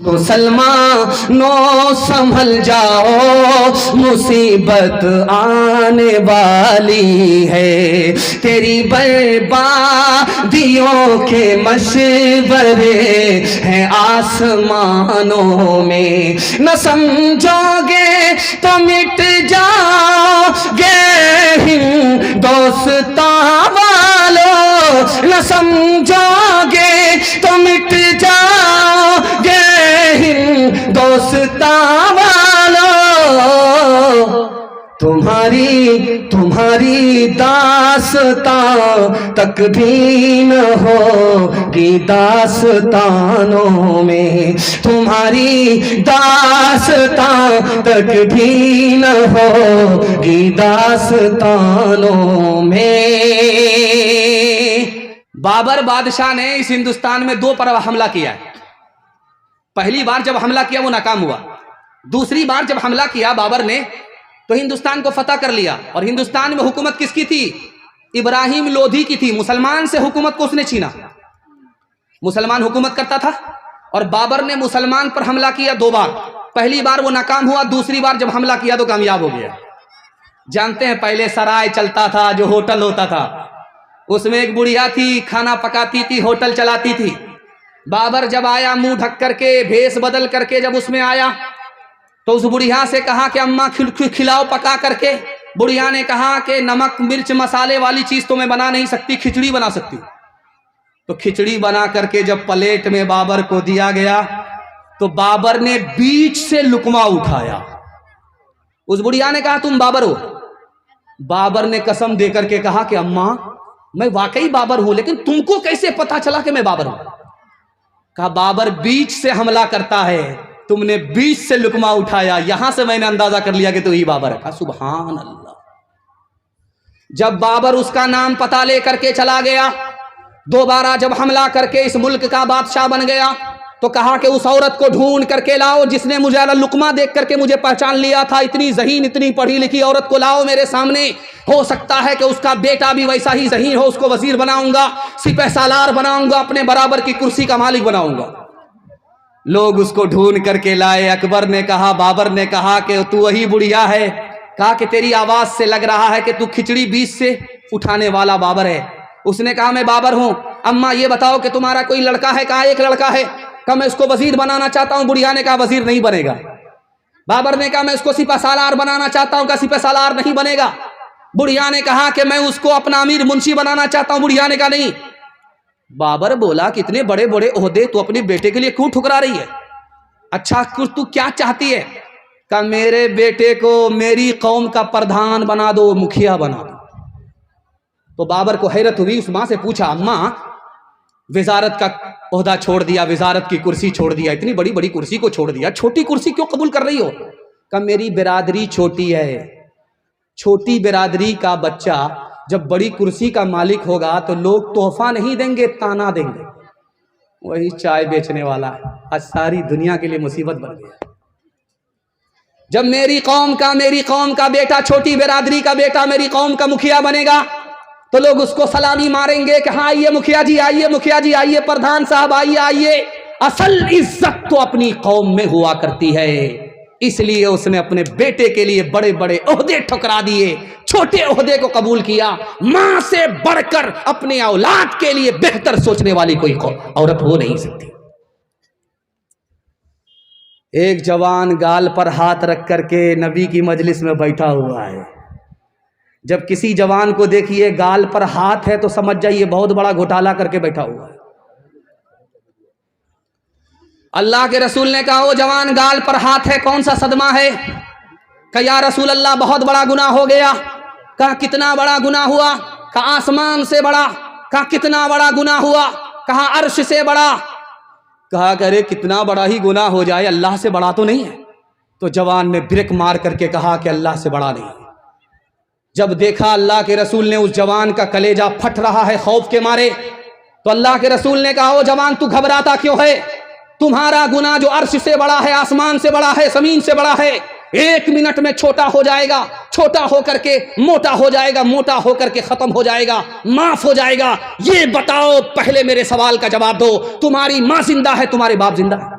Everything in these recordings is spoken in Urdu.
مسلمانوں سنبھل جاؤ، مصیبت آنے والی ہے، تیری بربادیوں کے مشورے ہیں آسمانوں میں، نہ سمجھو گے تو مٹ جاؤ گے ہندوستان والو، نہ سمجھو گے تو مٹ جاؤ گے ہندوستان والو، تمہاری داستان تک بھی نہ ہوگی داستانوں میں، تمہاری داستان تک بھی نہ ہوگی داستانوں میں۔ بابر بادشاہ نے اس ہندوستان میں 2 بار حملہ کیا ہے۔ پہلی بار جب حملہ کیا وہ ناکام ہوا، دوسری بار جب حملہ کیا بابر نے تو ہندوستان کو فتح کر لیا۔ اور ہندوستان میں حکومت کس کی تھی؟ ابراہیم لودھی کی تھی۔ مسلمان سے حکومت کو اس نے چھینا، مسلمان حکومت کرتا تھا اور بابر نے مسلمان پر حملہ کیا 2 بار۔ پہلی بار وہ ناکام ہوا، دوسری بار جب حملہ کیا تو کامیاب ہو گیا۔ جانتے ہیں پہلے سرائے چلتا تھا، جو ہوٹل ہوتا تھا، اس میں ایک بڑھیا تھی، کھانا پکاتی تھی، ہوٹل چلاتی تھی۔ بابر جب آیا منہ ڈھک کر کے، بھیس بدل کر کے جب اس میں آیا تو اس بڑھیا سے کہا کہ اماں کھلاؤ پکا کر کے۔ بڑھیا نے کہا کہ نمک مرچ مسالے والی چیز تو میں بنا نہیں سکتی، کھچڑی بنا سکتی ہوں۔ تو کھچڑی بنا کر کے جب پلیٹ میں بابر کو دیا گیا تو بابر نے بیچ سے لقمہ اٹھایا۔ اس بڑھیا نے کہا تم بابر ہو؟ بابر نے قسم دے کر کے کہا کہ اماں میں واقعی بابر ہوں، لیکن تم کو کیسے پتا چلا کہ میں بابر ہوں؟ کہا بابر بیچ سے حملہ کرتا ہے، تم نے بیچ سے لقمہ اٹھایا، یہاں سے میں نے اندازہ کر لیا کہ تو ہی بابر ہے۔ کہا سبحان اللہ۔ جب بابر اس کا نام پتہ لے کر کے چلا گیا، دوبارہ جب حملہ کر کے اس ملک کا بادشاہ بن گیا تو کہا کہ اس عورت کو ڈھونڈ کر کے لاؤ جس نے مجھے لقمہ دیکھ کر کے مجھے پہچان لیا تھا، اتنی ذہین اتنی پڑھی لکھی عورت کو لاؤ میرے سامنے، ہو سکتا ہے کہ اس کا بیٹا بھی ویسا ہی ذہین ہو، اس کو وزیر بناؤں گا، سپہ سالار بناؤں گا، اپنے برابر کی کرسی کا مالک بناؤں گا۔ لوگ اس کو ڈھونڈ کر کے لائے۔ اکبر نے کہا، بابر نے کہا کہ تو وہی بڑھیا ہے؟ کہا کہ تیری آواز سے لگ رہا ہے کہ تو کھچڑی بیچ سے اٹھانے والا بابر ہے۔ اس نے کہا میں بابر ہوں۔ اماں یہ بتاؤ کہ تمہارا کوئی لڑکا ہے؟ کہا ایک لڑکا ہے۔ کہا میں اس کو وزیر بنانا چاہتا ہوں۔ بڑھیا نے کہا وزیر نہیں بنے گا۔ بابر نے کہا میں اس کو سپہ سالار بنانا چاہتا ہوں۔ کہا سپہ سالار نہیں بنے گا۔ بڑھیا نے کہا کہ میں اس کو اپنا امیر منشی بنانا چاہتا ہوں۔ بڑھیا نے کہا نہیں۔ بابر بولا کتنے بڑے بڑے عہدے تو اپنے بیٹے کے لیے کیوں ٹھکرا رہی ہے؟ اچھا تو کیا چاہتی ہے؟ کہ میرے بیٹے کو میری قوم کا پردھان بنا دو، مکھیا بنا دو۔ تو بابر کو حیرت ہوئی، اس ماں سے پوچھا اماں وزارت کا عہدہ چھوڑ دیا، وزارت کی کرسی چھوڑ دیا، اتنی بڑی بڑی کرسی کو چھوڑ دیا، چھوٹی کرسی کیوں قبول کر رہی ہو؟ کہ میری برادری چھوٹی ہے، چھوٹی برادری کا بچہ جب بڑی کرسی کا مالک ہوگا تو لوگ تحفہ نہیں دیں گے، تانا دیں گے۔ وہی چائے بیچنے والا آج ساری دنیا کے لیے مصیبت بن گیا۔ جب میری قوم کا بیٹا، چھوٹی برادری کا بیٹا میری قوم کا مکھیا بنے گا تو لوگ اس کو سلامی ماریں گے کہ ہاں آئیے مکھیا جی، آئیے مکھیا جی، آئیے پردھان صاحب، آئیے آئیے۔ اصل عزت تو اپنی قوم میں ہوا کرتی ہے، اس لیے اس نے اپنے بیٹے کے لیے بڑے بڑے عہدے ٹھکرا دیے، چھوٹے عہدے کو قبول کیا۔ ماں سے بڑھ کر اپنے اولاد کے لیے بہتر سوچنے والی کوئی عورت ہو نہیں سکتی۔ ایک جوان گال پر ہاتھ رکھ کر کے نبی کی مجلس میں بیٹھا ہوا ہے۔ جب کسی جوان کو دیکھیے گال پر ہاتھ ہے تو سمجھ جائیے بہت بڑا گھوٹالہ کر کے بیٹھا ہوا ہے۔ اللہ کے رسول نے کہا وہ جوان گال پر ہاتھ ہے، کون سا صدمہ ہے؟ کہ یا رسول اللہ بہت بڑا گناہ ہو گیا۔ کہا کتنا بڑا گناہ ہوا؟ کہا آسمان سے بڑا۔ کہا کتنا بڑا گناہ ہوا؟ کہا عرش سے بڑا۔ کہا کہ ارے کتنا بڑا ہی گناہ ہو جائے اللہ سے بڑا تو نہیں ہے؟ تو جوان نے برک مار کر کے کہا کہ اللہ سے بڑا نہیں ہے۔ جب دیکھا اللہ کے رسول نے اس جوان کا کلیجہ پھٹ رہا ہے خوف کے مارے تو اللہ کے رسول نے کہا او جوان تو گھبراتا کیوں ہے؟ تمہارا گناہ جو عرش سے بڑا ہے، آسمان سے بڑا ہے، زمین سے بڑا ہے، 1 منٹ میں چھوٹا ہو جائے گا، چھوٹا ہو کر کے موٹا ہو جائے گا، موٹا ہو کر کے ختم ہو جائے گا، معاف ہو جائے گا۔ یہ بتاؤ، پہلے میرے سوال کا جواب دو، تمہاری ماں زندہ ہے، تمہارے باپ زندہ ہے؟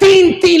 3-3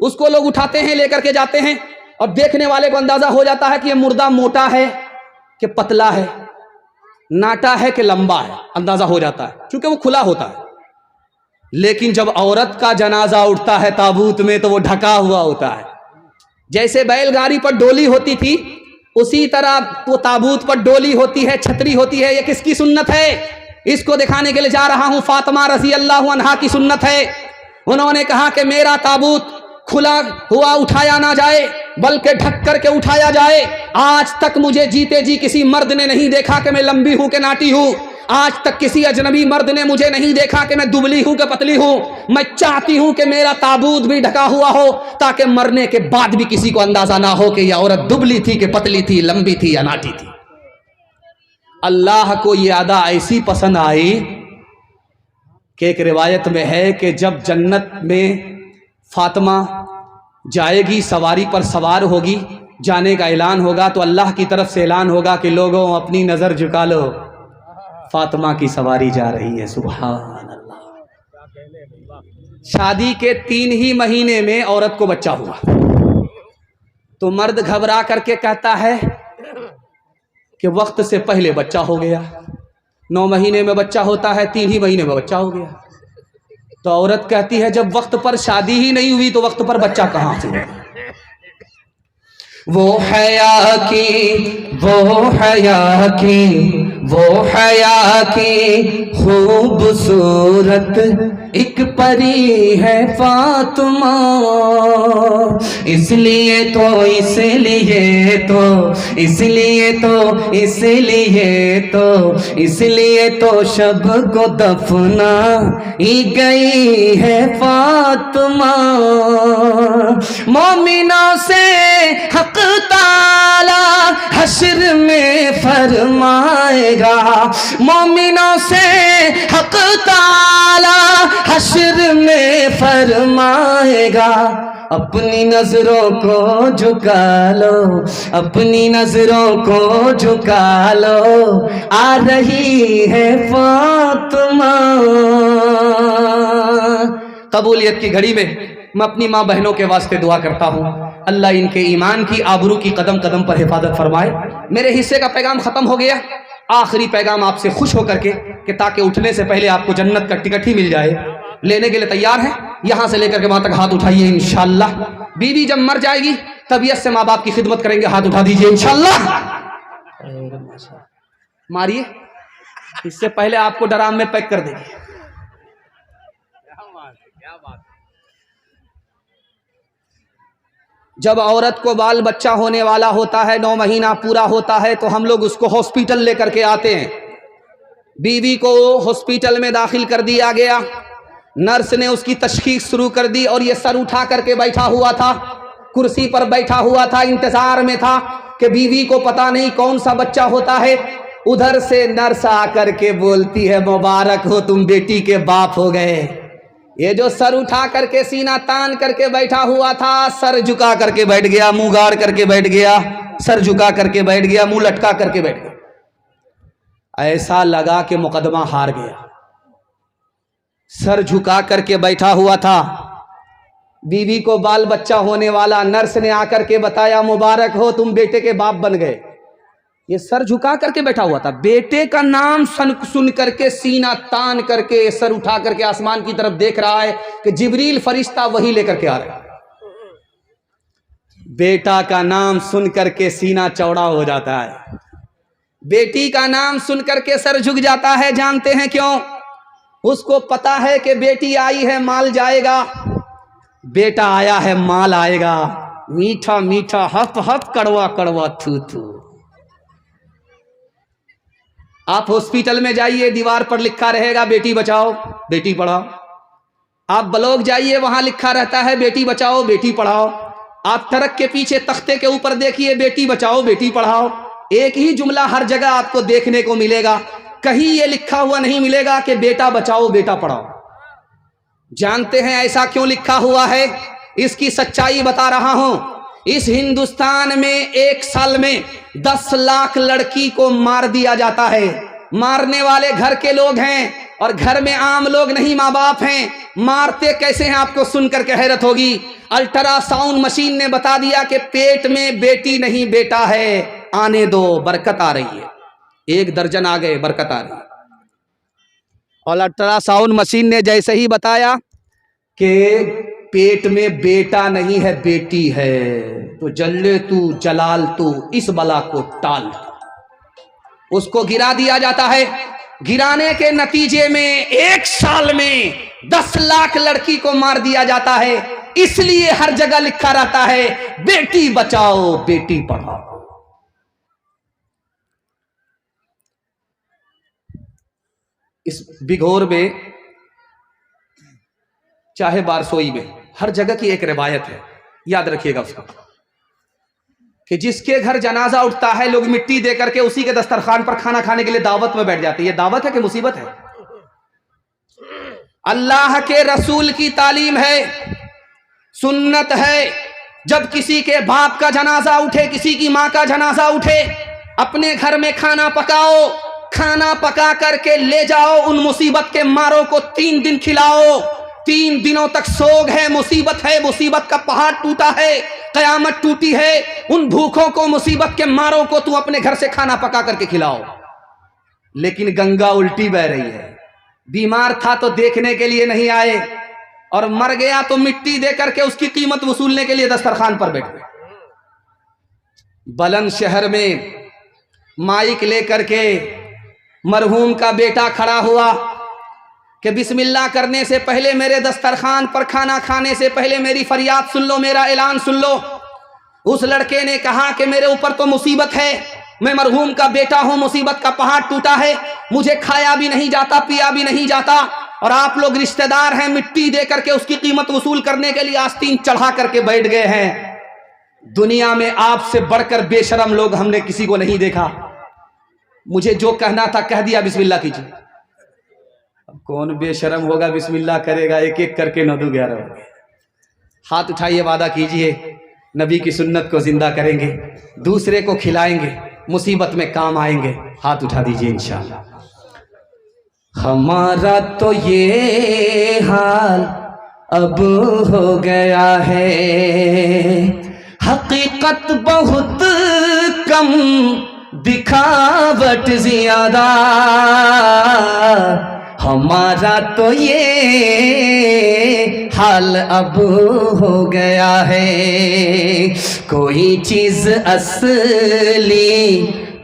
اس کو لوگ اٹھاتے ہیں لے کر کے جاتے ہیں اور دیکھنے والے کو اندازہ ہو جاتا ہے کہ یہ مردہ موٹا ہے کہ پتلا ہے، ناٹا ہے کہ لمبا ہے، اندازہ ہو جاتا ہے چونکہ وہ کھلا ہوتا ہے۔ لیکن جب عورت کا جنازہ اٹھتا ہے تابوت میں تو وہ ڈھکا ہوا ہوتا ہے، جیسے بیل گاڑی پر ڈولی ہوتی تھی اسی طرح وہ تابوت پر ڈولی ہوتی ہے، چھتری ہوتی ہے۔ یہ کس کی سنت ہے؟ اس کو دکھانے کے لیے جا رہا ہوں، فاطمہ رضی اللہ عنہا کی سنت ہے۔ انہوں نے کہا کہ میرا تابوت کھلا ہوا اٹھایا نہ جائے بلکہ ڈھک کر کے اٹھایا جائے۔ آج تک مجھے جیتے جی کسی مرد نے نہیں دیکھا کہ میں لمبی ہوں کہ ناٹی ہوں، آج تک کسی اجنبی مرد نے مجھے نہیں دیکھا کہ میں دبلی ہوں کہ پتلی ہوں۔ میں چاہتی ہوں کہ میرا تابوت بھی ڈھکا ہوا ہو تاکہ مرنے کے بعد بھی کسی کو اندازہ نہ ہو کہ یہ عورت دبلی تھی کہ پتلی تھی، لمبی تھی یا ناٹی تھی۔ اللہ کو یہ ادا ایسی پسند آئی کہ ایک روایت میں ہے کہ جب جنت میں فاطمہ جائے گی، سواری پر سوار ہوگی، جانے کا اعلان ہوگا تو اللہ کی طرف سے اعلان ہوگا کہ لوگوں اپنی نظر جھکا لو، فاطمہ کی سواری جا رہی ہے۔ سبحان اللہ۔ شادی کے 3 ہی مہینے میں عورت کو بچہ ہوا تو مرد گھبرا کر کے کہتا ہے کہ وقت سے پہلے بچہ ہو گیا۔ 9 مہینے میں بچہ ہوتا ہے، 3 ہی مہینے میں بچہ ہو گیا۔ تو عورت کہتی ہے جب وقت پر شادی ہی نہیں ہوئی تو وقت پر بچہ کہاں سے ہوگا؟ وہ حیا کی خوبصورت ایک پری ہے فاطمہ، اس لیے تو شب کو دفنا ہی گئی ہے فاطمہ۔ مومنوں سے حق تعالی حشر میں فرمائے گا، مومنوں سے حق تعالی حشر میں فرمائے گا، اپنی نظروں کو جھکا لو، اپنی نظروں کو جھکا لو، آ رہی ہے فاطمہ۔ قبولیت کی گھڑی میں میں اپنی ماں بہنوں کے واسطے دعا کرتا ہوں، اللہ ان کے ایمان کی آبرو کی قدم قدم پر حفاظت فرمائے۔ میرے حصے کا پیغام ختم ہو گیا، آخری پیغام آپ سے خوش ہو کر کے کہ تاکہ اٹھنے سے پہلے آپ کو جنت کا ٹکٹ ہی مل جائے۔ لینے کے لیے تیار ہیں؟ یہاں سے لے کر کے وہاں تک ہاتھ اٹھائیے انشاءاللہ۔ بیوی جب مر جائے گی طبیعت سے ماں باپ کی خدمت کریں گے، ہاتھ اٹھا دیجئے انشاءاللہ۔ ماریے، اس سے پہلے آپ کو ڈرام میں پیک کر دیں گے۔ جب عورت کو بال بچہ ہونے والا ہوتا ہے، 9 مہینہ پورا ہوتا ہے تو ہم لوگ اس کو ہاسپیٹل لے کر کے آتے ہیں۔ بیوی کو ہاسپیٹل میں داخل کر دیا گیا، نرس نے اس کی تشخیص شروع کر دی اور یہ سر اٹھا کر کے بیٹھا ہوا تھا، کرسی پر بیٹھا ہوا تھا، انتظار میں تھا کہ بیوی کو پتا نہیں کون سا بچہ ہوتا ہے۔ ادھر سے نرس آ کر کے بولتی ہے مبارک ہو تم بیٹی کے باپ ہو گئے۔ یہ جو سر اٹھا کر کے سینہ تان کر کے بیٹھا ہوا تھا، سر جھکا کر کے بیٹھ گیا، منہ گاڑ کر کے بیٹھ گیا، سر جھکا کر کے بیٹھ گیا، منہ لٹکا کر کے بیٹھ گیا۔ ایسا لگا کہ مقدمہ ہار گیا۔ سر جھکا کر کے بیٹھا ہوا تھا، بیوی کو بال بچہ ہونے والا، نرس نے آ کر کے بتایا مبارک ہو تم بیٹے کے باپ بن گئے۔ یہ سر جھکا کر کے بیٹھا ہوا تھا، بیٹے کا نام سن کر کے سینہ تان کر کے سر اٹھا کر کے آسمان کی طرف دیکھ رہا ہے کہ جبریل فرشتہ وہی لے کر کے آ رہا ہے۔ بیٹا کا نام سن کر کے سینہ چوڑا ہو جاتا ہے، بیٹی کا نام سن کر کے سر جھک جاتا ہے۔ جانتے ہیں کیوں؟ اس کو پتا ہے کہ بیٹی آئی ہے مال جائے گا، بیٹا آیا ہے مال آئے گا، میٹھا میٹھا ہف ہف کڑوا کڑوا تھو تھو۔ آپ ہاسپیٹل میں جائیے، دیوار پر لکھا رہے گا بیٹی بچاؤ بیٹی پڑھاؤ۔ آپ بلوک جائیے، وہاں لکھا رہتا ہے بیٹی بچاؤ بیٹی پڑھاؤ۔ آپ ٹرک کے پیچھے تختے کے اوپر دیکھیے، بیٹی بچاؤ بیٹی پڑھاؤ۔ ایک ہی جملہ ہر جگہ آپ کو دیکھنے کو ملے گا، کہیں یہ لکھا ہوا نہیں ملے گا کہ بیٹا بچاؤ بیٹا پڑھاؤ۔ جانتے ہیں ایسا کیوں لکھا ہوا ہے؟ اس کی سچائی بتا رہا ہوں۔ اس ہندوستان میں 1 سال میں 10 لاکھ لڑکی کو مار دیا جاتا ہے۔ مارنے والے گھر کے لوگ ہیں، اور گھر میں عام لوگ نہیں ماں باپ ہیں، مارتے کیسے ہیں آپ کو سن کر کے حیرت ہوگی۔ الٹرا ساؤنڈ مشین نے بتا دیا کہ پیٹ میں بیٹی نہیں بیٹا ہے، آنے دو، برکت آ رہی ہے۔ 1 درجن آ گئے، برکت آ رہی ہے۔ اور الٹرا ساؤنڈ مشین نے جیسے ہی بتایا کہ پیٹ میں بیٹا نہیں ہے بیٹی ہے، تو جلے تو جلال تو اس بلا کو ٹال، اس کو گرا دیا جاتا ہے۔ گرانے کے نتیجے میں 1 سال میں 10 لاکھ لڑکی کو مار دیا جاتا ہے۔ اس لیے ہر جگہ لکھا رہتا ہے بیٹی بچاؤ بیٹی پڑھاؤ۔ اس بگھور میں چاہے بارسوئی میں ہر جگہ کی ایک روایت ہے، یاد رکھیے گا اس کو، کہ جس کے گھر جنازہ اٹھتا ہے لوگ مٹی دے کر کے اسی کے دسترخوان پر کھانا کھانے کے لیے دعوت میں بیٹھ جاتے ہیں۔ یہ دعوت ہے کہ مصیبت ہے؟ اللہ کے رسول کی تعلیم ہے، سنت ہے، جب کسی کے باپ کا جنازہ اٹھے، کسی کی ماں کا جنازہ اٹھے، اپنے گھر میں کھانا پکاؤ، کھانا پکا کر کے لے جاؤ، ان مصیبت کے ماروں کو 3 دن کھلاؤ۔ 3 دنوں تک سوگ ہے، مصیبت کا پہاڑ ٹوٹا ہے، قیامت ٹوٹی ہے، ان بھوکوں کو، مصیبت کے ماروں کو تم اپنے گھر سے کھانا پکا کر کے کھلاؤ۔ لیکن گنگا الٹی بہ رہی ہے، بیمار تھا تو دیکھنے کے لیے نہیں آئے، اور مر گیا تو مٹی دے کر کے اس کی قیمت وصولنے کے لیے دسترخوان پر بیٹھ گئے۔ بلند شہر میں مائک لے کر کے مرحوم کا بیٹا کھڑا ہوا کہ بسم اللہ کرنے سے پہلے میرے دسترخوان پر کھانا کھانے سے پہلے میری فریاد سن لو، میرا اعلان سن لو۔ اس لڑکے نے کہا کہ میرے اوپر تو مصیبت ہے، میں مرحوم کا بیٹا ہوں، مصیبت کا پہاڑ ٹوٹا ہے، مجھے کھایا بھی نہیں جاتا، پیا بھی نہیں جاتا، اور آپ لوگ رشتہ دار ہیں، مٹی دے کر کے اس کی قیمت وصول کرنے کے لیے آستین چڑھا کر کے بیٹھ گئے ہیں۔ دنیا میں آپ سے بڑھ کر بے شرم لوگ ہم نے کسی کو نہیں دیکھا۔ مجھے جو کہنا تھا کہہ دیا، بسم اللہ کیجیے۔ اب کون بے شرم ہوگا بسم اللہ کرے گا؟ ایک ایک کر کے 9 2 11 ہو گئے۔ ہاتھ اٹھائیے، وعدہ کیجئے نبی کی سنت کو زندہ کریں گے، دوسرے کو کھلائیں گے، مصیبت میں کام آئیں گے۔ ہاتھ اٹھا دیجئے انشاءاللہ۔ ہمارا تو یہ حال اب ہو گیا ہے، حقیقت بہت کم، دکھاوٹ زیادہ۔ ہمارا تو یہ حال اب ہو گیا ہے، کوئی چیز اصلی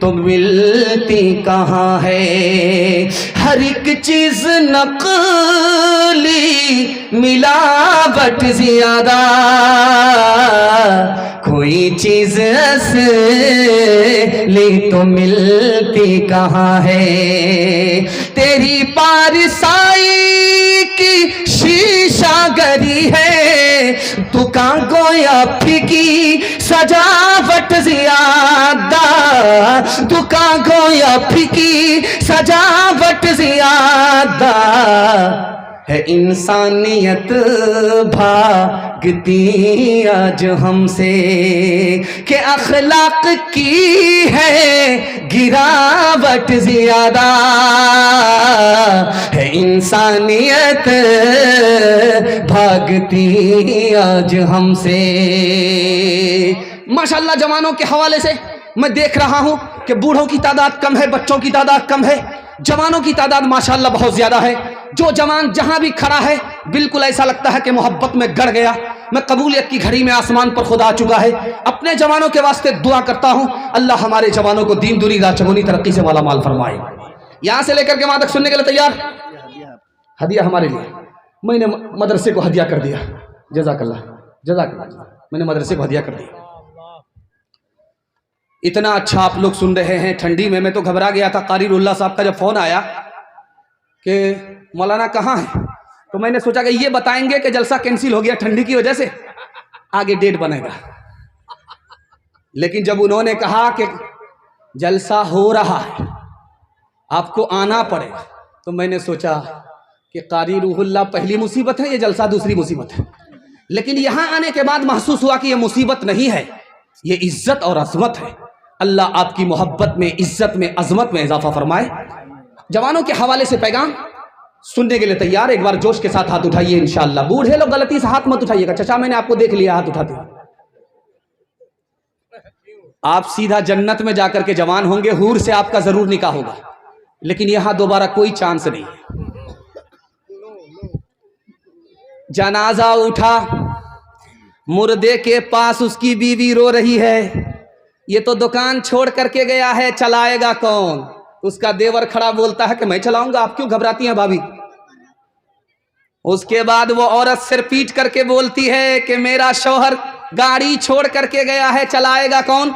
تو ملتی کہاں ہے، ہر ایک چیز نقلی، ملاوٹ زیادہ، کوئی چیز اصلی تو ملتی کہاں ہے، تیری پارسائی کی شیشہ گری ہے، دکان گویا پھیکی سجاوٹ زیادہ، دکان گویا پھیکی سجاوٹ زیادہ، ہے انسانیت بھاگتی آج ہم سے، کہ اخلاق کی ہے گراوٹ زیادہ، ہے انسانیت بھاگتی آج ہم سے۔ ماشاءاللہ جوانوں کے حوالے سے میں دیکھ رہا ہوں کہ بوڑھوں کی تعداد کم ہے، بچوں کی تعداد کم ہے، جوانوں کی تعداد ماشاءاللہ بہت زیادہ ہے۔ جو جوان جہاں بھی کھڑا ہے بالکل ایسا لگتا ہے کہ محبت میں گڑ گیا۔ میں قبولیت کی گھڑی میں آسمان پر خدا آ چکا ہے۔ اپنے جوانوں کے واسطے دعا کرتا ہوں، اللہ ہمارے جوانوں کو دین دنیا چگونی ترقی سے مالا مال فرمائے۔ یہاں سے لے کر کے وہاں تک سننے کے لیے تیار؟ ہدیہ ہمارے لیے، میں نے مدرسے کو ہدیہ کر دیا، جزاک اللہ، جزاک اللہ، میں نے مدرسے کو ہدیہ کر دیا۔ اتنا اچھا آپ لوگ سن رہے ہیں ٹھنڈی میں تو گھبرا گیا تھا۔ قاری اللہ صاحب کا جب فون آیا کہ مولانا کہاں ہے، تو میں نے سوچا کہ یہ بتائیں گے کہ جلسہ کینسل ہو گیا ٹھنڈی کی وجہ سے، آگے ڈیٹ بنے گا۔ لیکن جب انہوں نے کہا کہ جلسہ ہو رہا ہے، آپ کو آنا پڑے گا، تو میں نے سوچا کہ قاری روح اللہ پہلی مصیبت ہے، یہ جلسہ دوسری مصیبت ہے۔ لیکن یہاں آنے کے بعد محسوس ہوا کہ یہ مصیبت نہیں ہے، یہ عزت اور عظمت ہے۔ اللہ آپ کی محبت میں، عزت میں، عظمت میں اضافہ فرمائے۔ جوانوں کے حوالے سے پیغام سننے کے لیے تیار؟ ایک بار جوش کے ساتھ ہاتھ اٹھائیے انشاءاللہ. بوڑھے لوگ غلطی سے ہاتھ مت اٹھائیے گا. چچا میں نے آپ کو دیکھ لیا ہاتھ اٹھاتے. آپ سیدھا جنت میں جا کر کے جوان ہوں گے, حور سے آپ کا ضرور نکاح ہوگا, لیکن یہاں دوبارہ کوئی چانس نہیں ہے. جنازہ اٹھا, مردے کے پاس اس کی بیوی رو رہی ہے. یہ تو دکان چھوڑ کر کے گیا ہے, چلائے گا کون؟ اس کا دیور کھڑا بولتا ہے کہ میں چلاؤں گا. آپ کیوں گھبراتی ہیں بھابھی؟ اس کے بعد وہ عورت سر پیٹ کر کے بولتی ہے کہ میرا شوہر گاڑی چھوڑ کر کے گیا ہے, چلائے گا کون؟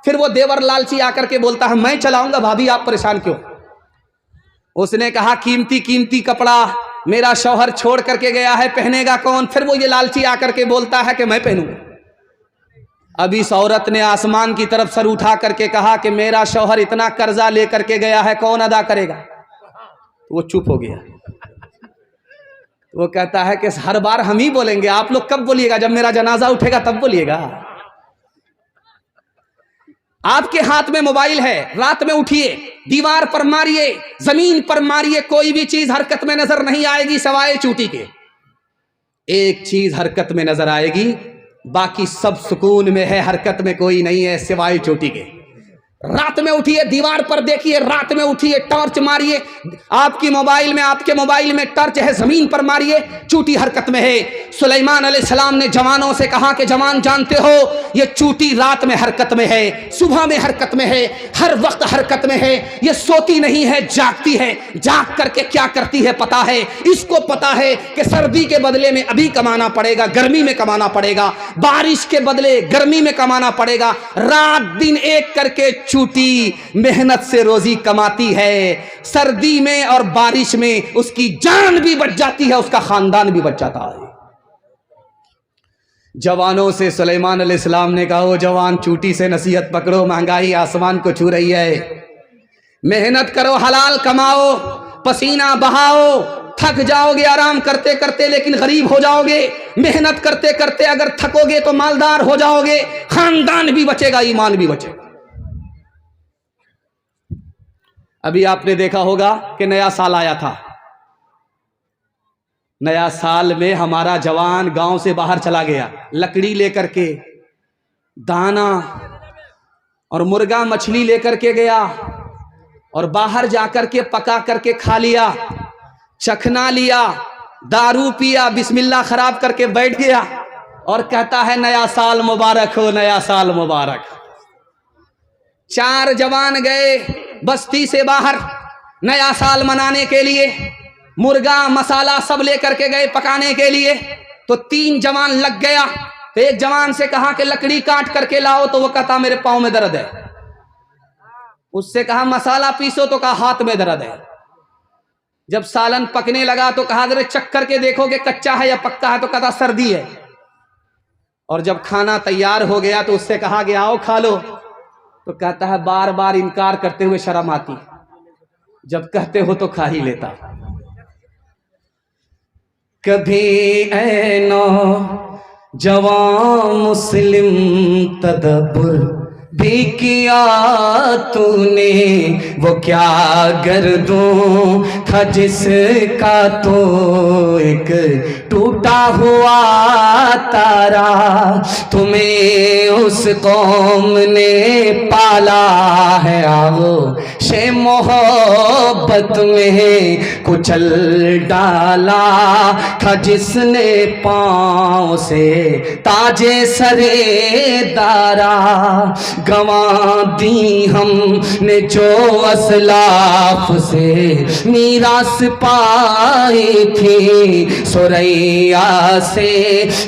پھر وہ دیور لالچی آ کر کے بولتا ہے میں چلاؤں گا. بھابھی آپ پریشان کیوں؟ اس نے کہا قیمتی قیمتی کپڑا میرا شوہر چھوڑ کر کے گیا ہے, پہنے گا کون؟ پھر وہ یہ لالچی آ کر کے بولتا ہے کہ میں پہنوں گا. اب اس عورت نے آسمان کی طرف سر اٹھا کر کے کہا کہ میرا شوہر اتنا قرضہ لے کر کے گیا ہے, کون ادا کرے گا؟ وہ چپ ہو گیا. وہ کہتا ہے کہ ہر بار ہم ہی بولیں گے, آپ لوگ کب بولیے گا؟ جب میرا جنازہ اٹھے گا تب بولیے گا. آپ کے ہاتھ میں موبائل ہے, رات میں اٹھیے, دیوار پر ماریے, زمین پر ماریے, کوئی بھی چیز حرکت میں نظر نہیں آئے گی سوائے چوٹی کے. ایک چیز حرکت میں نظر آئے گی, باقی سب سکون میں ہے, حرکت میں کوئی نہیں ہے سوائے چوٹی کے. رات میں اٹھیے, دیوار پر دیکھیے, رات میں اٹھیے, ٹارچ ماریے, آپ کے موبائل میں ٹارچ ہے, زمین پر ماریے, چوٹی حرکت میں ہے. سلیمان علیہ السلام نے جوانوں سے کہا کہ جوان جانتے ہو یہ چوٹی رات میں حرکت میں ہے, صبح میں حرکت میں ہے, ہر وقت حرکت میں ہے. یہ سوتی نہیں ہے, جاگتی ہے. جاگ کر کے کیا کرتی ہے پتا ہے, اس کو پتا ہے کہ سردی کے بدلے میں ابھی کمانا پڑے گا, گرمی میں کمانا پڑے گا, بارش کے بدلے گرمی میں کمانا پڑے گا. رات دن ایک کر کے چوٹی محنت سے روزی کماتی ہے. سردی میں اور بارش میں اس کی جان بھی بچ جاتی ہے, اس کا خاندان بھی بچ جاتا ہے. جوانوں سے سلیمان علیہ السلام نے کہا وہ جوان چوٹی سے نصیحت پکڑو, مہنگائی آسمان کو چھو رہی ہے, محنت کرو, حلال کماؤ, پسینہ بہاؤ, تھک جاؤ گے آرام کرتے کرتے لیکن غریب ہو جاؤ گے. محنت کرتے کرتے اگر تھکو گے تو مالدار ہو جاؤ گے, خاندان بھی بچے گا, ایمان بھی بچے گا. ابھی آپ نے دیکھا ہوگا کہ نیا سال آیا تھا. نیا سال میں ہمارا جوان گاؤں سے باہر چلا گیا, لکڑی لے کر کے, دانا اور مرغا مچھلی لے کر کے گیا, اور باہر جا کر کے پکا کر کے کھا لیا, چکھنا لیا, دارو پیا, بسم اللہ خراب کر کے بیٹھ گیا, اور کہتا ہے نیا سال مبارک ہو, نیا سال مبارک. 4 جوان گئے بستی سے باہر نیا سال منانے کے لیے, مرغا مسالہ سب لے کر کے گئے پکانے کے لیے. تو 3 جوان لگ گیا. تو ایک جوان سے کہا کہ لکڑی کاٹ کر کے لاؤ, تو وہ کہتا میرے پاؤں میں درد ہے. اس سے کہا مسالہ پیسو, تو کہا ہاتھ میں درد ہے. جب سالن پکنے لگا تو کہا ذرا چکھ کر کے دیکھو کہ کچا ہے یا پکا ہے, تو کہتا سردی ہے. اور جب کھانا تیار ہو گیا تو اس سے کہا کہ آؤ کھا لو, تو کہتا ہے بار بار انکار کرتے ہوئے شرم آتی, جب کہتے ہو تو کھا ہی لیتا. کبھی اے نوجوان مسلم تدبر بھی کیا تو نے, وہ کیا گردوں تھا جس کا تو ایک ٹوٹا ہوا تارا. تمہیں اس قوم نے پالا ہے, آغوش محبت میں کچل ڈالا تھا جس نے پاؤں سے تاجے سرے دارا. گواں دی ہم نے جو اسلاف سے میراث پائی تھی, سریا سے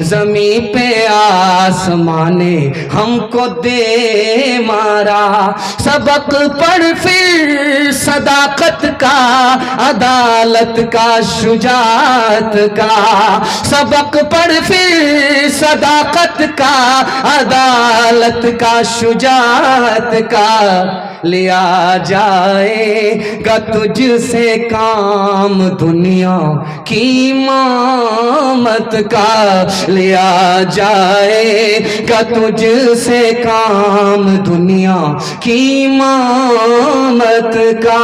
زمین پہ آسمان نے ہم کو دے مارا. سبق پڑھ پھر صداقت کا, عدالت کا, شجاعت کا. سبق پڑھ پھر صداقت کا, عدالت کا, شجاعت کا. لیا جائے گا تجھ سے کام دنیا کی امامت کا, لیا جائے گا تجھ سے کام دنیا کی امامت کا.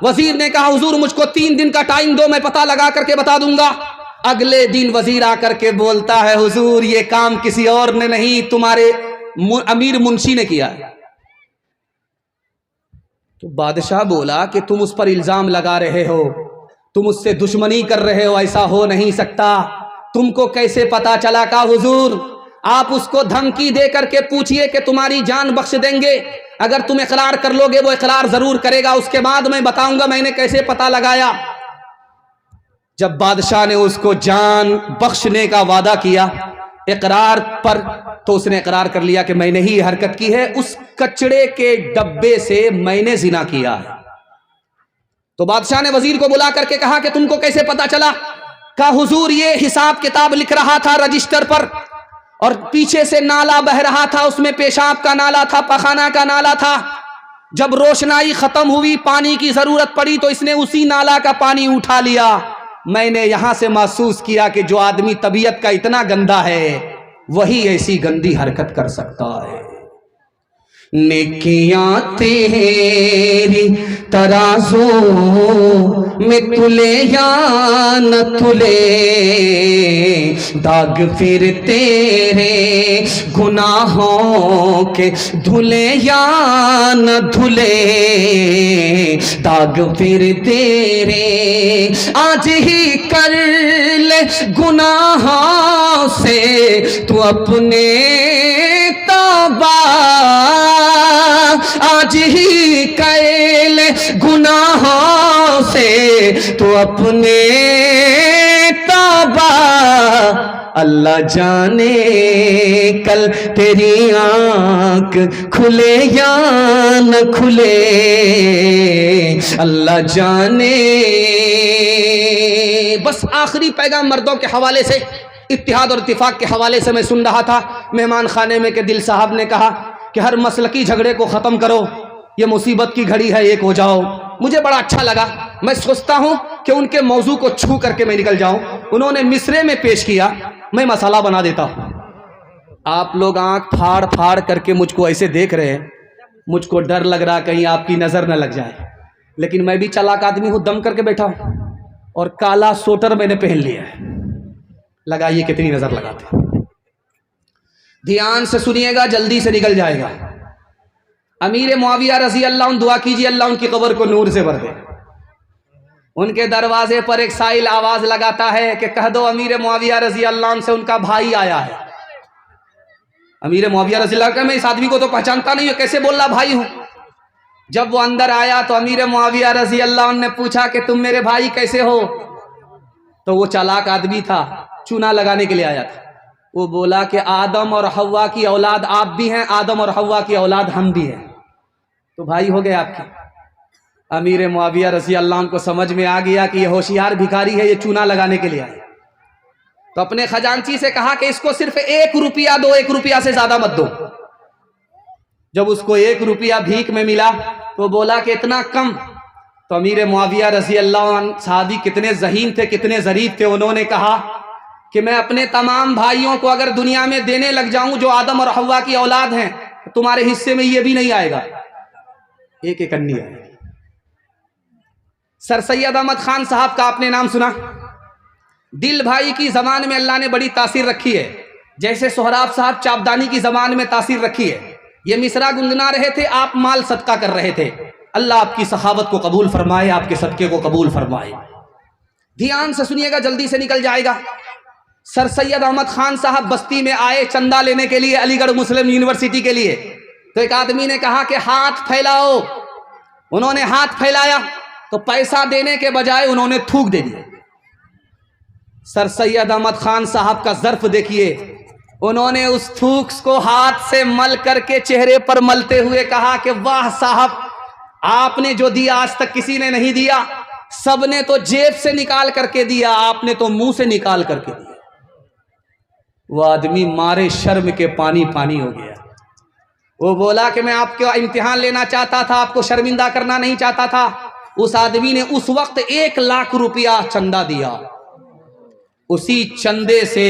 وزیر نے کہا حضور مجھ کو 3 دن کا ٹائم دو، میں پتہ لگا کر کے بتا دوں گا۔ اگلے دن وزیر آ کر کے بولتا ہے حضور یہ کام کسی اور نے نہیں تمہارے امیر منشی نے کیا ہے۔ تو بادشاہ بولا کہ تم اس پر الزام لگا رہے ہو، تم اس سے دشمنی کر رہے ہو، ایسا ہو نہیں سکتا، تم کو کیسے پتا چلا؟ کہا حضور آپ اس کو دھمکی دے کر کے پوچھئے کہ تمہاری جان بخش دیں گے، اگر تم اقرار کر لو گے وہ اقرار ضرور کرے گا، اس کے بعد میں بتاؤں گا میں نے کیسے پتا لگایا۔ جب بادشاہ نے اس کو جان بخشنے کا وعدہ کیا اقرار پر، تو اس نے اقرار کر لیا کہ میں نے ہی یہ حرکت کی ہے، اس کچڑے کے ڈبے سے میں نے زنا کیا ہے۔ تو بادشاہ نے وزیر کو بلا کر کے کہا کہ تم کو کیسے پتا چلا؟ کہا حضور یہ حساب کتاب لکھ رہا تھا رجسٹر پر، اور پیچھے سے نالا بہ رہا تھا، اس میں پیشاب کا نالا تھا، پخانہ کا نالا تھا۔ جب روشنائی ختم ہوئی، پانی کی ضرورت پڑی تو اس نے اسی نالا کا پانی اٹھا لیا۔ میں نے یہاں سے محسوس کیا کہ جو آدمی طبیعت کا اتنا گندا ہے وہی ایسی گندی حرکت کر سکتا ہے۔ نیکیاں تیری ترازو میں تلے یا نہ تلے، داغ پھر تیرے گناہوں کے دھلے یا نہ دھلے، داغ پھر تیرے آج ہی کر لے گناہوں سے تو اپنے توبہ، آج ہی کر لے گناہوں سے تو اپنے توبہ، اللہ جانے کل تیری آنکھ کھلے یا نہ کھلے، اللہ جانے۔ بس آخری پیغام مردوں کے حوالے سے، اتحاد اور اتفاق کے حوالے سے میں سن رہا تھا مہمان خانے میں کہ دل صاحب نے کہا کہ ہر مسلکی جھگڑے کو ختم کرو، یہ مصیبت کی گھڑی ہے، ایک ہو جاؤ۔ مجھے بڑا اچھا لگا، میں سوچتا ہوں کہ ان کے موضوع کو چھو کر کے میں نکل جاؤں۔ انہوں نے مصرے میں پیش کیا، میں مسئلہ بنا دیتا ہوں۔ آپ لوگ آنکھ پھاڑ پھاڑ کر کے مجھ کو ایسے دیکھ رہے ہیں، مجھ کو ڈر لگ رہا کہیں آپ کی نظر نہ لگ جائے، لیکن میں بھی چالاک آدمی ہوں، دم کر کے بیٹھا ہوں، اور کالا سوٹر میں نے پہن لیا ہے۔ لگائیے کتنی نظر لگاتے، دھیان سے سنیے گا، جلدی سے نکل جائے گا۔ امیر معاویہ رضی اللہ عنہ، دعا کیجیے اللہ ان کی قبر کو نور سے بھر دے۔ ان کے دروازے پر ایک سائل آواز لگاتا ہے کہ کہہ دو امیر معاویہ رضی اللہ عنہ سے ان کا بھائی آیا ہے۔ امیر معاویہ رضی اللہ عنہ، میں اس آدمی کو تو پہچانتا نہیں ہوں، کیسے بول رہا بھائی ہوں؟ جب وہ اندر آیا تو امیر معاویہ رضی اللہ عنہ نے پوچھا کہ تم میرے بھائی کیسے ہو؟ تو وہ چالاک آدمی تھا، چونا لگانے کے لیے آیا تھا۔ وہ بولا کہ آدم اور حوا کی اولاد آپ بھی ہیں، آدم اور حوا کی اولاد ہم بھی ہیں، تو بھائی ہو گئے آپ کے۔ امیر معاویہ رضی اللہ عنہ کو سمجھ میں آ گیا کہ یہ ہوشیار بھکاری ہے، یہ چونا لگانے کے لیے آیا، تو اپنے خزانچی سے کہا کہ اس کو صرف 1 روپیہ دو، 1 روپیہ سے زیادہ مت دو۔ جب اس کو 1 روپیہ بھیک میں ملا تو بولا کہ اتنا کم؟ تو امیر معاویہ رضی اللہ عنہ صحابی کتنے ذہین تھے، کتنے ظریف تھے، انہوں نے کہا کہ میں اپنے تمام بھائیوں کو اگر دنیا میں دینے لگ جاؤں جو آدم اور حوا کی اولاد ہیں، تمہارے حصے میں یہ بھی نہیں آئے گا، ایک ایک انی آئے گی۔ سر سید احمد خان صاحب کا آپ نے نام سنا؟ دل بھائی کی زبان میں اللہ نے بڑی تاثیر رکھی ہے، جیسے سہراب صاحب چاپدانی کی زبان میں تاثیر رکھی ہے۔ یہ مصرع گنگنا رہے تھے، آپ مال صدقہ کر رہے تھے۔ اللہ آپ کی سخاوت کو قبول فرمائے، آپ کے صدقے کو قبول فرمائے۔ دھیان سے سنیے گا، جلدی سے نکل جائے گا۔ سر سید احمد خان صاحب بستی میں آئے چندہ لینے کے لیے، علی گڑھ مسلم یونیورسٹی کے لیے، تو ایک آدمی نے کہا کہ ہاتھ پھیلاؤ۔ انہوں نے ہاتھ پھیلایا تو پیسہ دینے کے بجائے انہوں نے تھوک دے دیا۔ سر سید احمد خان صاحب کا ظرف دیکھیے، انہوں نے اس تھوک کو ہاتھ سے مل کر کے چہرے پر ملتے ہوئے کہا کہ واہ صاحب، آپ نے جو دیا آج تک کسی نے نہیں دیا، سب نے تو جیب سے نکال کر کے دیا، آپ نے تو منہ سے نکال کر کے دیا۔ وہ آدمی مارے شرم کے پانی پانی ہو گیا۔ وہ بولا کہ میں آپ کا امتحان لینا چاہتا تھا، آپ کو شرمندہ کرنا نہیں چاہتا تھا۔ اس آدمی نے اس وقت 1 لاکھ روپیہ چندہ دیا۔ اسی چندے سے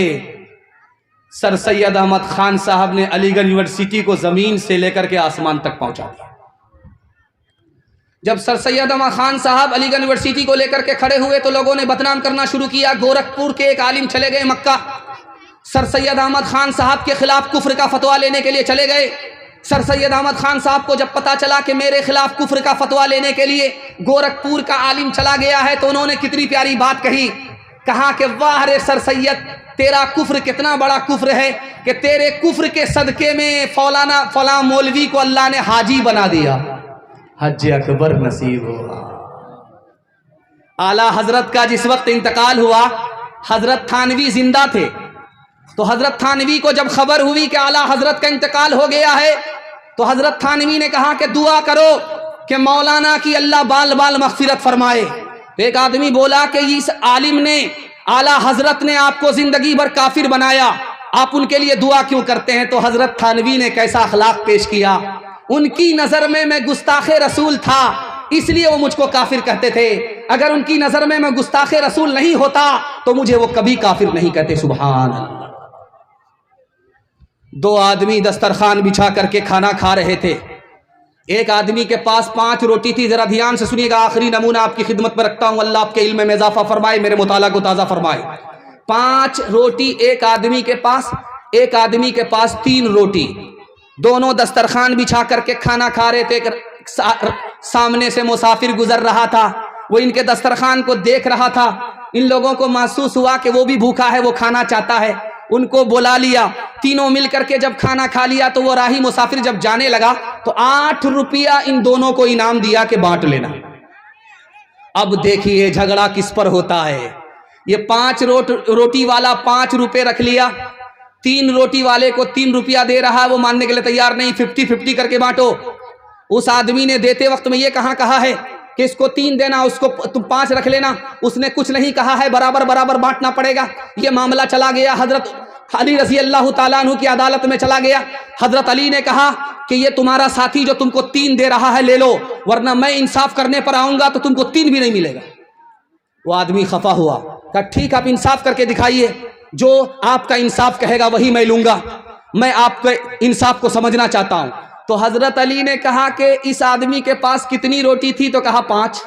سر سید احمد خان صاحب نے علی گڑھ یونیورسٹی کو زمین سے لے کر کے آسمان تک پہنچا دیا۔ جب سر سید احمد خان صاحب علی گڑھ یونیورسٹی کو لے کر کے کھڑے ہوئے تو لوگوں نے بدنام کرنا شروع کیا. گورکھپور کے ایک عالم چلے گئے مکہ, سر سید احمد خان صاحب کے خلاف کفر کا فتویٰ لینے کے لیے چلے گئے. سر سید احمد خان صاحب کو جب پتا چلا کہ میرے خلاف کفر کا فتویٰ لینے کے لیے گورکھپور کا عالم چلا گیا ہے, تو انہوں نے کتنی پیاری بات کہی. کہا کہ واہ رے سر سید, تیرا کفر کتنا بڑا کفر ہے کہ تیرے کفر کے صدقے میں فلاں مولوی کو اللہ نے حاجی بنا دیا. حج اکبر نصیب ہوا. اعلیٰ حضرت کا جس وقت انتقال ہوا, حضرت تھانوی زندہ تھے, تو حضرت تھانوی کو جب خبر ہوئی کہ اعلیٰ حضرت کا انتقال ہو گیا ہے, تو حضرت تھانوی نے کہا کہ دعا کرو کہ مولانا کی اللہ بال بال مغفرت فرمائے. ایک آدمی بولا کہ اس عالم نے, اعلیٰ حضرت نے آپ کو زندگی بھر کافر بنایا, آپ ان کے لیے دعا کیوں کرتے ہیں؟ تو حضرت تھانوی نے کیسا اخلاق پیش کیا. ان کی نظر میں گستاخ رسول تھا, اس لیے وہ مجھ کو کافر کہتے تھے. اگر ان کی نظر میں گستاخ رسول نہیں ہوتا تو مجھے وہ کبھی کافر نہیں کہتے. سبحان اللہ. دو آدمی دسترخوان بچھا کر کے کھانا کھا رہے تھے. ایک آدمی کے پاس 5 روٹی تھی. ذرا دھیان سے سنیے گا, آخری نمونہ آپ کی خدمت میں رکھتا ہوں, اللہ آپ کے علم میں اضافہ فرمائے, میرے مطالعہ کو تازہ فرمائے. 5 روٹی ایک آدمی کے پاس, ایک آدمی کے پاس 3 روٹی. دونوں دسترخوان بچھا کر کے کھانا کھا رہے تھے. سامنے سے مسافر گزر رہا تھا, وہ ان کے دسترخوان کو دیکھ رہا تھا. ان لوگوں کو محسوس ہوا کہ وہ بھی بھوکا ہے, وہ کھانا چاہتا ہے. ان کو بلا لیا. تینوں مل کر کے جب کھانا کھا لیا تو وہ راہی مسافر جب جانے لگا تو 8 روپیہ ان دونوں کو انعام دیا کہ بانٹ لینا. اب دیکھیے جھگڑا کس پر ہوتا ہے. یہ 5 روٹی والا 5 روپے رکھ لیا, 3 روٹی والے کو 3 روپیہ دے رہا ہے, وہ ماننے کے لیے تیار نہیں. 50-50 کر کے بانٹو. اس آدمی نے دیتے وقت میں یہ کہا ہے کہ اس کو 3 دینا, اس کو تم 5 رکھ لینا. اس نے کچھ نہیں کہا ہے, برابر برابر بانٹنا پڑے گا. یہ معاملہ چلا گیا حضرت علی رضی اللہ تعالیٰ عنہ کی عدالت میں چلا گیا. حضرت علی نے کہا کہ یہ تمہارا ساتھی جو تم کو 3 دے رہا ہے لے لو, ورنہ میں انصاف کرنے پر آؤں گا تو تم کو 3 بھی نہیں ملے گا. وہ آدمی خفا ہوا, کہا ٹھیک آپ انصاف کر کے دکھائیے, جو آپ کا انصاف کہے گا وہی میں لوں گا, میں آپ کے انصاف کو سمجھنا چاہتا ہوں. تو حضرت علی نے کہا کہ اس آدمی کے پاس کتنی روٹی تھی؟ تو کہا 5.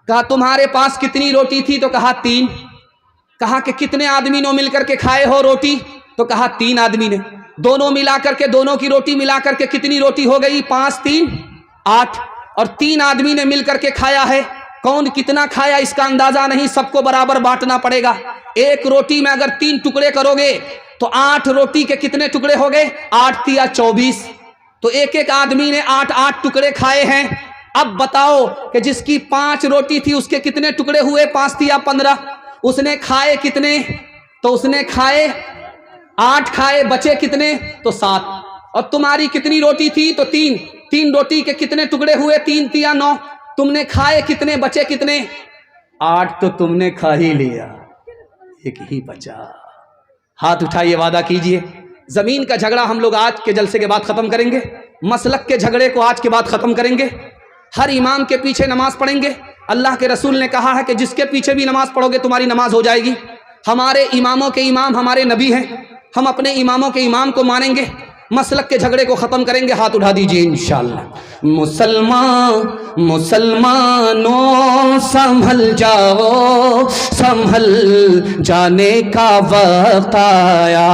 کہا تمہارے پاس کتنی روٹی تھی؟ تو کہا 3. کہا کہ کتنے آدمی نے مل کر کے کھائے ہو روٹی؟ تو کہا 3 آدمی نے. دونوں ملا کر کے, دونوں کی روٹی ملا کر کے کتنی روٹی ہو گئی؟ 5 3 8. اور 3 آدمی نے مل کر کے کھایا ہے. کون کتنا کھایا اس کا اندازہ نہیں, سب کو برابر بانٹنا پڑے گا. ایک روٹی میں اگر 3 ٹکڑے کرو گے تو 8 روٹی کے کتنے ٹکڑے ہو گئے؟ 8 × 24. تو ایک آدمی نے 8 ٹکڑے کھائے ہیں. اب بتاؤ کہ جس کی 5 روٹی تھی اس کے کتنے ٹکڑے ہوئے؟ 5 × 15. اس نے کھائے کتنے؟ تو اس نے کھائے 8 کھائے, بچے کتنے؟ تو 7. اور تمہاری کتنی روٹی تھی؟ تو 3 روٹی کے کتنے ٹکڑے ہوئے؟ 3 × 9. تم نے کھائے کتنے, بچے کتنے؟ 8 تو تم نے کھا ہی لیا, 1 ہی بچا. ہاتھ اٹھائیے, وعدہ کیجئے زمین کا جھگڑا ہم لوگ آج کے جلسے کے بعد ختم کریں گے. مسلک کے جھگڑے کو آج کے بعد ختم کریں گے. ہر امام کے پیچھے نماز پڑھیں گے. اللہ کے رسول نے کہا ہے کہ جس کے پیچھے بھی نماز پڑھو گے تمہاری نماز ہو جائے گی. ہمارے اماموں کے امام ہمارے نبی ہیں, ہم اپنے اماموں کے امام کو مانیں گے. مسلک کے جھگڑے کو ختم کریں گے. ہاتھ اٹھا دیجئے انشاءاللہ. مسلمانوں سنبھل جاؤ, سنبھل جانے کا وقت آیا.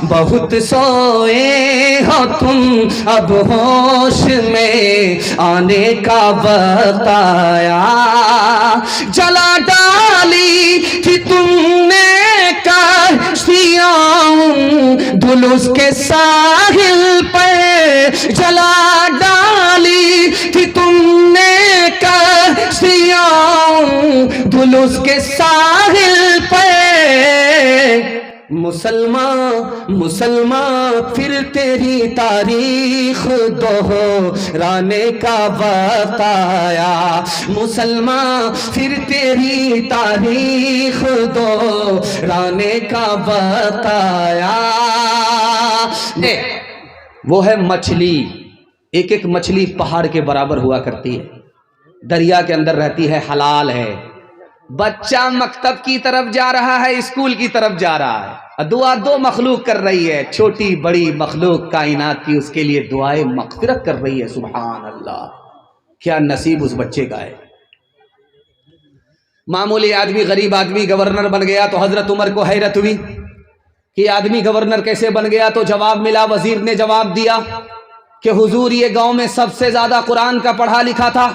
بہت سوئے ہو تم, اب ہوش میں آنے کا وقت آیا. جلا ڈالی تھی تم نے کشتیاں دلس کے ساحل پہ, جلا ڈالی تھی تم نے کشتیاں دلس کے ساحل پہ. مسلمان پھر تیری تاریخ دہرانے کا وقت آیا. مسلمان پھر تیری تاریخ دہرانے کا وقت آیا. وہ ہے مچھلی, ایک مچھلی پہاڑ کے برابر ہوا کرتی ہے, دریا کے اندر رہتی ہے, حلال ہے. بچہ مکتب کی طرف جا رہا ہے, اسکول کی طرف جا رہا ہے, دعا 2 مخلوق کر رہی ہے, چھوٹی بڑی مخلوق کائنات کی اس کے لیے دعائیں مغفرت کر رہی ہے. سبحان اللہ. کیا نصیب اس بچے کا ہے۔ معمولی آدمی، غریب آدمی گورنر بن گیا تو حضرت عمر کو حیرت ہوئی کہ آدمی گورنر کیسے بن گیا، تو جواب ملا، وزیر نے جواب دیا کہ حضور یہ گاؤں میں سب سے زیادہ قرآن کا پڑھا لکھا تھا۔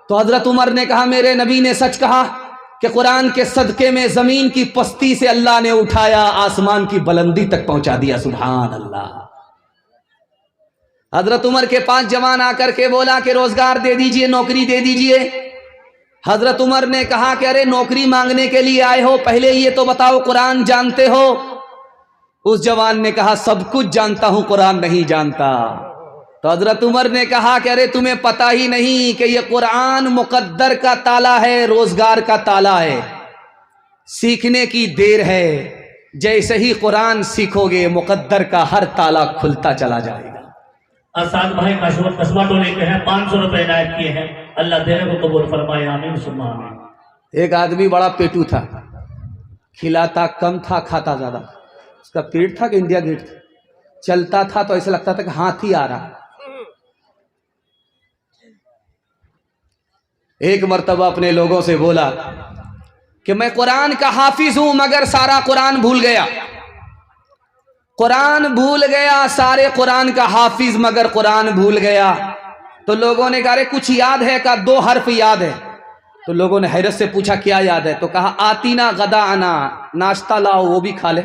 تو حضرت عمر نے کہا میرے نبی نے سچ کہا کہ قرآن کے صدقے میں زمین کی پستی سے اللہ نے اٹھایا، آسمان کی بلندی تک پہنچا دیا۔ سبحان اللہ۔ حضرت عمر کے پاس جوان آ کر کے بولا کہ روزگار دے دیجئے، نوکری دے دیجئے۔ حضرت عمر نے کہا کہ ارے نوکری مانگنے کے لیے آئے ہو، پہلے یہ تو بتاؤ قرآن جانتے ہو؟ اس جوان نے کہا سب کچھ جانتا ہوں، قرآن نہیں جانتا۔ تو حضرت عمر نے کہا کہ ارے تمہیں پتہ ہی نہیں کہ یہ قرآن مقدر کا تالا ہے، روزگار کا تالا ہے، سیکھنے کی دیر ہے، جیسے ہی قرآن سیکھو گے مقدر کا ہر تالا کھلتا چلا جائے گا۔ اسعد بھائی قصبہ ٹولے کے ہیں، 500 روپے عنایت کیے ہیں، اللہ دینے کو قبول فرمائے، آمین ثم آمین۔ ایک آدمی بڑا پیٹو تھا، کھلاتا کم تھا، کھاتا زیادہ۔ اس کا پیٹ تھا کہ انڈیا گیٹ تھا، چلتا تھا تو ایسا لگتا تھا کہ ہاتھی آ رہا۔ ایک مرتبہ اپنے لوگوں سے بولا کہ میں قرآن کا حافظ ہوں مگر سارا قرآن بھول گیا، قرآن بھول گیا، سارے قرآن کا حافظ مگر قرآن بھول گیا۔ تو لوگوں نے کہا رے کچھ یاد ہے؟ کہا 2 حرف یاد ہے۔ تو لوگوں نے حیرت سے پوچھا کیا یاد ہے؟ تو کہا آتینا غداءنا، ناشتہ لاؤ وہ بھی کھا لے۔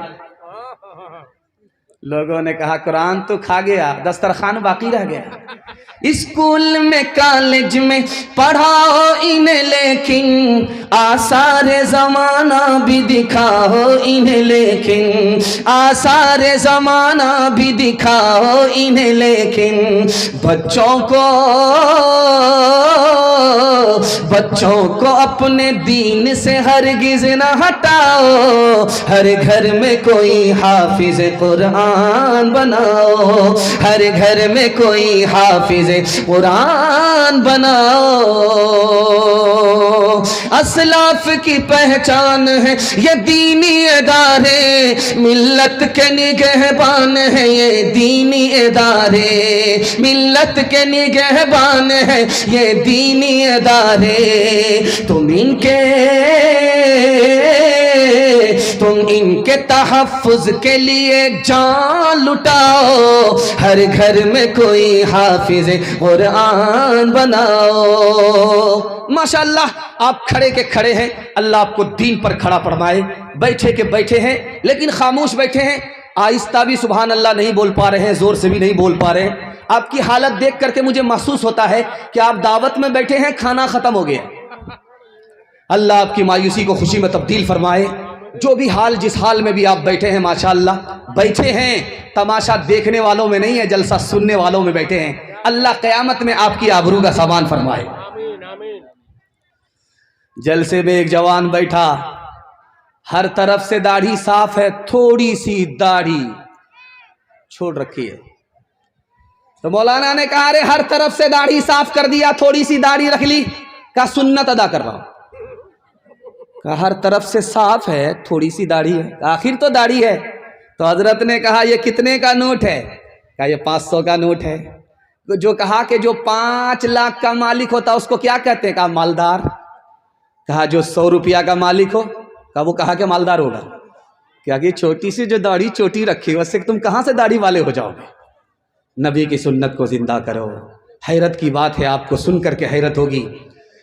لوگوں نے کہا قرآن تو کھا گیا، دسترخوان باقی رہ گیا۔ اسکول میں کالج میں پڑھاؤ انہیں لیکن آثار زمانہ بھی دکھاؤ انہیں، لیکن آثار زمانہ بھی دکھاؤ انہیں، لیکن بچوں کو اپنے دین سے ہرگز نہ ہٹاؤ، ہر گھر میں کوئی حافظ قرآن بناؤ، ہر گھر میں کوئی حافظ قرآن بناؤ۔ اسلاف کی پہچان ہے یہ دینی ادارے، ملت کے نگہبان ہے یہ دینی ادارے، ملت کے نگہبان ہے یہ دینی ادارے۔ تم ان کے تحفظ کے لیے جان لٹاؤ، ہر گھر میں کوئی حافظ قرآن بناؤ۔ ماشاءاللہ آپ کھڑے کے کھڑے ہیں، اللہ آپ کو دین پر کھڑا فرمائے، بیٹھے کے بیٹھے ہیں لیکن خاموش بیٹھے ہیں، آہستہ بھی سبحان اللہ نہیں بول پا رہے ہیں، زور سے بھی نہیں بول پا رہے ہیں۔ آپ کی حالت دیکھ کر کے مجھے محسوس ہوتا ہے کہ آپ دعوت میں بیٹھے ہیں، کھانا ختم ہو گیا۔ اللہ آپ کی مایوسی کو خوشی میں تبدیل فرمائے۔ جو بھی حال جس حال میں بھی آپ بیٹھے ہیں ماشاءاللہ بیٹھے ہیں، تماشا دیکھنے والوں میں نہیں ہے، جلسہ سننے والوں میں بیٹھے ہیں۔ اللہ قیامت میں آپ کی آبرو کا سامان فرمائے۔ جلسے میں ایک جوان بیٹھا، ہر طرف سے داڑھی صاف ہے، تھوڑی سی داڑھی چھوڑ رکھی ہے۔ تو مولانا نے کہا ارے ہر طرف سے داڑھی صاف کر دیا، تھوڑی سی داڑھی رکھ لی۔ کہا سنت ادا کر رہا ہوں۔ کہا ہر طرف سے صاف ہے، تھوڑی سی داڑھی ہے، آخر تو داڑھی ہے۔ تو حضرت نے کہا یہ کتنے کا نوٹ ہے؟ کہا یہ 500 کا نوٹ ہے۔ جو کہا کہ جو 5 لاکھ کا مالک ہوتا اس کو کیا کہتے ہیں؟ کہا مالدار۔ کہا جو 100 روپیہ کا مالک ہو؟ کہا وہ کہا کہ مالدار ہوگا۔ کیا کہ چھوٹی سی جو داڑھی چوٹی رکھی اس سے تم کہاں سے داڑھی والے ہو جاؤ گے؟ نبی کی سنت کو زندہ کرو۔ حیرت کی بات ہے، آپ کو سن کر کے حیرت ہوگی،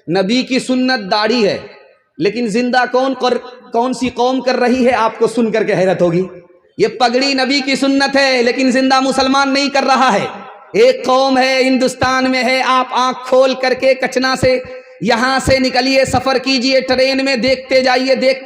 نبی کی سنت داڑھی ہے لیکن زندہ کون سی قوم کر رہی ہے؟ آپ کو سن کر کے حیرت ہوگی۔ یہ پگڑی نبی کی سنت ہے لیکن زندہ مسلمان نہیں کر رہا ہے۔ ایک قوم ہے ہندوستان میں ہے، آپ آنکھ کھول کر کے کچنا سے یہاں سے نکلیے، سفر کیجئے ٹرین میں، دیکھتے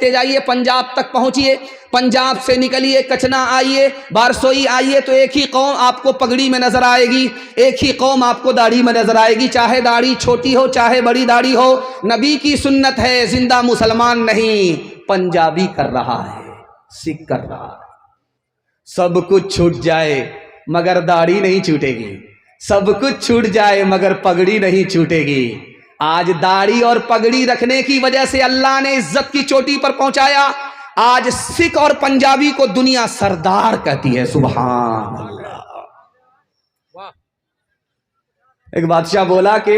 جائیے پنجاب تک پہنچیے، پنجاب سے نکلیے کچنا آئیے، بارسوئی آئیے، تو ایک ہی قوم آپ کو پگڑی میں نظر آئے گی، ایک ہی قوم آپ کو داڑھی میں نظر آئے گی، چاہے داڑھی چھوٹی ہو چاہے بڑی داڑھی ہو۔ نبی کی سنت ہے، زندہ مسلمان نہیں، پنجابی کر رہا ہے، سکھ کر رہا ہے۔ سب کچھ چھوٹ جائے مگر داڑھی نہیں چھوٹے گی، سب کچھ چھوٹ جائے مگر پگڑی نہیں چھوٹے گی۔ آج داڑھی اور پگڑی رکھنے کی وجہ سے اللہ نے عزت کی چوٹی پر پہنچایا۔ آج سکھ اور پنجابی کو دنیا سردار کہتی ہے، سبحان اللہ۔ ایک بادشاہ بولا کہ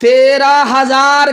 13,000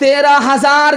13,000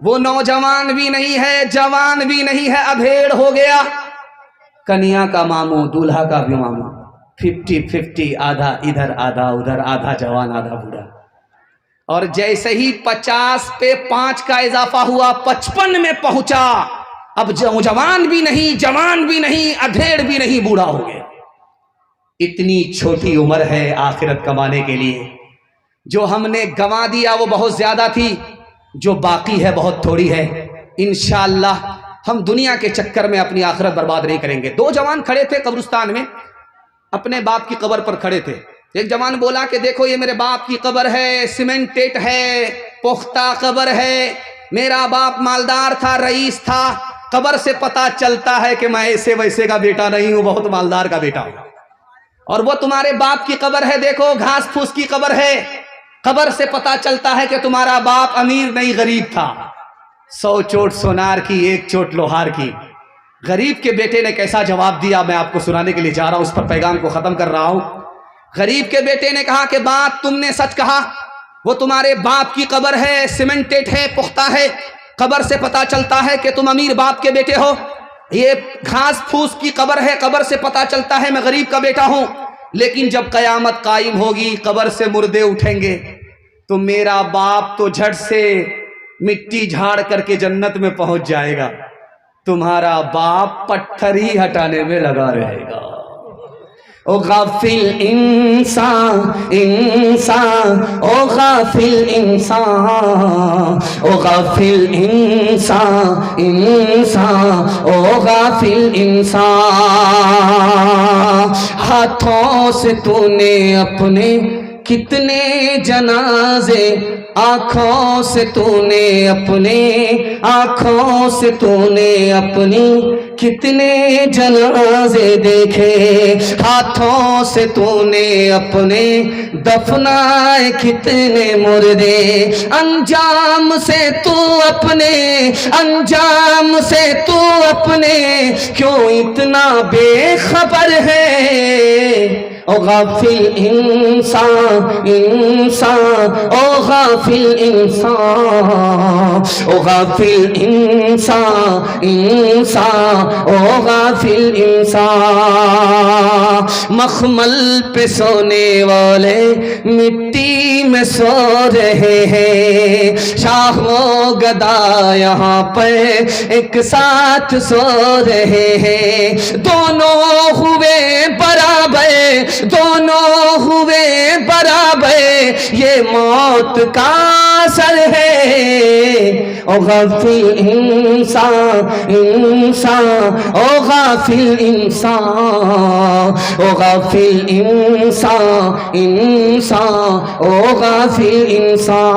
وہ نوجوان بھی نہیں ہے، جوان بھی نہیں ہے، ادھیڑ ہو گیا۔ کنیا کا ماموں، دولہا کا بھی ماموں، 50-50، آدھا ادھر آدھا ادھر، آدھا جوان آدھا بوڑھا۔ اور جیسے ہی 50 پہ 5 کا اضافہ ہوا، 55 میں پہنچا، اب جوان بھی نہیں، جوان بھی نہیں، ادھیڑ بھی نہیں، بوڑھا ہو گیا۔ اتنی چھوٹی عمر ہے آخرت کمانے کے لیے، جو ہم نے گنوا دیا وہ بہت زیادہ تھی، جو باقی ہے بہت تھوڑی ہے۔ انشاءاللہ ہم دنیا کے چکر میں اپنی آخرت برباد نہیں کریں گے۔ 2 جوان کھڑے تھے قبرستان میں، اپنے باپ کی قبر پر کھڑے تھے۔ ایک جوان بولا کہ دیکھو یہ میرے باپ کی قبر ہے، سیمنٹڈ ہے، پختہ قبر ہے، میرا باپ مالدار تھا، رئیس تھا، قبر سے پتہ چلتا ہے کہ میں ایسے ویسے کا بیٹا نہیں ہوں، بہت مالدار کا بیٹا ہوں۔ اور وہ تمہارے باپ کی قبر ہے، دیکھو گھاس پھوس کی قبر ہے، قبر سے پتہ چلتا ہے کہ تمہارا باپ امیر نہیں غریب تھا۔ 100 چوٹ سونار کی، 1 چوٹ لوہار کی۔ غریب کے بیٹے نے کیسا جواب دیا میں آپ کو سنانے کے لیے جا رہا ہوں، اس پر پیغام کو ختم کر رہا ہوں۔ غریب کے بیٹے نے کہا کہ بات تم نے سچ کہا، وہ تمہارے باپ کی قبر ہے، سیمنٹڈ ہے، پختہ ہے، قبر سے پتہ چلتا ہے کہ تم امیر باپ کے بیٹے ہو۔ یہ گھاس پھوس کی قبر ہے، قبر سے پتہ چلتا ہے میں غریب کا بیٹا ہوں، لیکن جب قیامت قائم ہوگی، قبر سے مردے اٹھیں گے، تو میرا باپ تو جھٹ سے مٹی جھاڑ کر کے جنت میں پہنچ جائے گا، تمہارا باپ پتھر ہی ہٹانے میں لگا رہے گا۔ او غافل انسان انسان، او غافل انسان، او غافل انسان انسان، او غافل انسان، ہاتھوں سے تو نے اپنے کتنے جنازے، آنکھوں سے تو نے اپنے، آنکھوں سے تو نے اپنی کتنے جنازے دیکھے، ہاتھوں سے تو نے اپنے دفنائے کتنے مردے، انجام سے تو اپنے، انجام سے تو اپنے کیوں اتنا بے خبر ہے؟ او غافل انسان انسان، او غافل انسان، او غافل انسان انسان، او غافل انسان، مخمل پہ سونے والے مٹی میں سو رہے ہیں، شاہ و گدا یہاں پر ایک ساتھ سو رہے ہیں، دونوں ہوئے برابر، دونوں ہوئے برابر، یہ موت کا اثر ہے۔ او غافل انسان انسان، او غافل انسان، او غافل انسان انسان، او غافل انسان۔